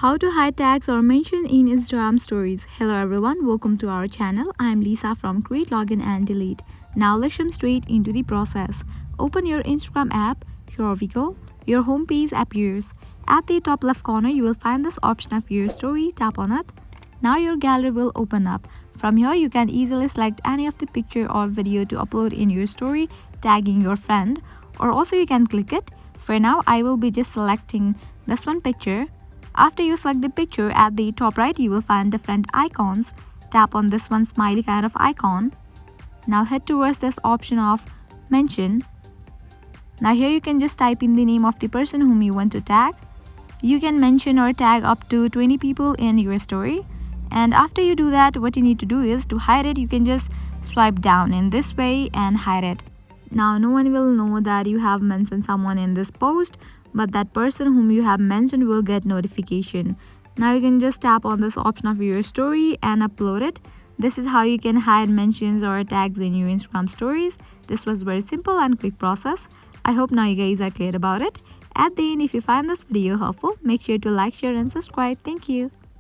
How to hide tags or mention in Instagram stories. Hello everyone, welcome to our channel. I am Lisa from Create, Login and Delete. Now let's jump straight into the process. Open your Instagram app. Here we go. Your home page appears. At the top left corner, you will find this option of your story. Tap on it. Now your gallery will open up. From here, you can easily select any of the picture or video to upload in your story, tagging your friend, or also you can click it. For now, I will be just selecting this one picture. After you select the picture, at the top right, you will find different icons. Tap on this one smiley kind of icon. Now head towards this option of mention. Now here you can just type in the name of the person whom you want to tag. You can mention or tag up to 20 people in your story. And after you do that, what you need to do is to hide it. You can just swipe down in this way and hide it. Now no one will know that you have mentioned someone in this post, but that person whom you have mentioned will get notification. Now you can just tap on this option of your story and upload it. This is how you can hide mentions or tags in your Instagram stories. This was very simple and quick process. I hope now you guys are clear about it. At the end, if you find this video helpful, make sure to like, share and subscribe. Thank you.